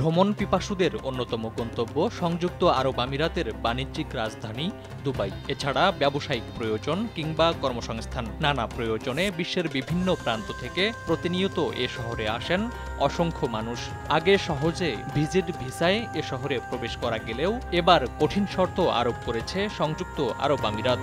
ভ্রমণ পিপাসুদের অন্যতম গন্তব্য সংযুক্ত আরব আমিরাতের বাণিজ্যিক রাজধানী দুবাই। এছাড়া ব্যবসায়িক প্রয়োজন কিংবা কর্মসংস্থান নানা প্রয়োজনে বিশ্বের বিভিন্ন প্রান্ত থেকে প্রতিনিয়ত এ শহরে আসেন অসংখ্য মানুষ। আগে সহজে ভিজিট ভিসায় এ শহরে প্রবেশ করা গেলেও এবার কঠিন শর্ত আরোপ করেছে সংযুক্ত আরব আমিরাত।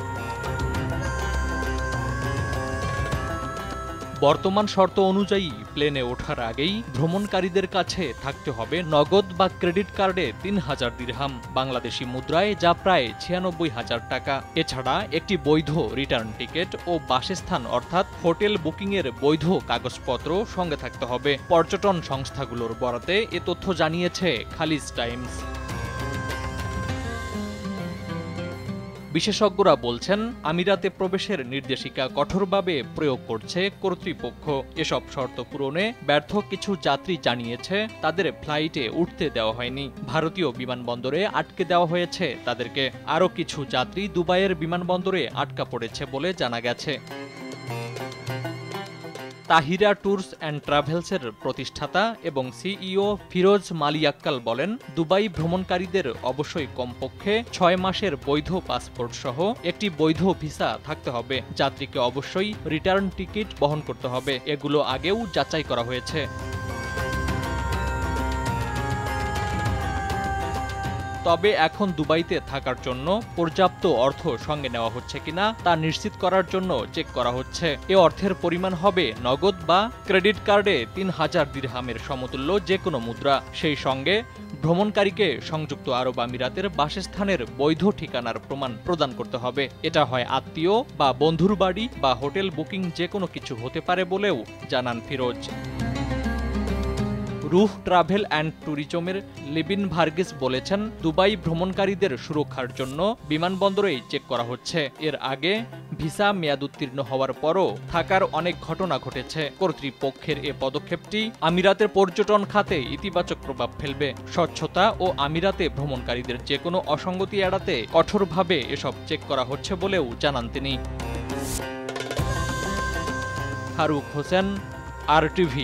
বর্তমান শর্ত অনুযায়ী প্লেনে ওঠার আগেই ভ্রমণকারীদের কাছে থাকতে হবে নগদ বা ক্রেডিট কার্ডে ৩,০০০ দিরহাম, বাংলাদেশি মুদ্রায় যা প্রায় ৯৬,০০০ টাকা। এছাড়া একটি বৈধ রিটার্ন টিকিট ও বাসস্থান অর্থাৎ হোটেল বুকিংয়ের বৈধ কাগজপত্র সঙ্গে থাকতে হবে। পর্যটন সংস্থাগুলোর বরাতে এ তথ্য জানিয়েছে খালিজ টাইমস। বিশেষজ্ঞরা বলছেন, আমিরাতে প্রবেশের নির্দেশিকা কঠোরভাবে প্রয়োগ করছে কর্তৃপক্ষ। এসব শর্ত পূরণে ব্যর্থ কিছু যাত্রী জানিয়েছে তাদের ফ্লাইটে উঠতে দেওয়া হয়নি, ভারতীয় বিমানবন্দরে আটকে দেওয়া হয়েছে তাদেরকে। আরও কিছু যাত্রী দুবাইয়ের বিমানবন্দরে আটকা পড়েছে বলে জানা গেছে। তাহিরা ট্যুরস অ্যান্ড ট্রাভেলসের প্রতিষ্ঠাতা এবং সিইও ফিরোজ মালিয়াক্কাল বলেন, দুবাই ভ্রমণকারীদের অবশ্যই কমপক্ষে ৬ মাসের বৈধ পাসপোর্ট সহ একটি বৈধ ভিসা থাকতে হবে। যাত্রীকে অবশ্যই রিটার্ন টিকিট বহন করতে হবে। এগুলো আগেও যাচাই করা হয়েছে। তবে এখন দুবাইতে থাকার জন্য পর্যাপ্ত অর্থ সঙ্গে নেওয়া হচ্ছে কিনা তা নিশ্চিত করার জন্য চেক করা হচ্ছে। এ অর্থের পরিমাণ হবে নগদ বা ক্রেডিট কার্ডে ৩,০০০ দিরহামের সমতুল্য যে কোনো মুদ্রা। সেই সঙ্গে ভ্রমণকারীকে সংযুক্ত আরব আমিরাতের বাসস্থানের বৈধ ঠিকানার প্রমাণ প্রদান করতে হবে। এটা হয় আত্মীয় বা বন্ধুর বাড়ি বা হোটেল বুকিং যে কোনো কিছু হতে পারে বলেও জানান ফিরোজ। রুহ ট্রাভেল অ্যান্ড ট্যুরিজমের লিবিন ভার্গিস বলেছেন, দুবাই ভ্রমণকারীদের সুরক্ষার জন্য বিমানবন্দরেই চেক করা হচ্ছে। এর আগে ভিসা মেয়াদ উত্তীর্ণ হওয়ার পরও থাকার অনেক ঘটনা ঘটেছে। কর্তৃপক্ষের এ পদক্ষেপটি আমিরাতের পর্যটন খাতে ইতিবাচক প্রভাব ফেলবে। স্বচ্ছতা ও আমিরাতে ভ্রমণকারীদের যে কোনো অসঙ্গতি এড়াতে কঠোরভাবে এসব চেক করা হচ্ছে বলেও জানান তিনি। ফারুক হোসেন, RTV।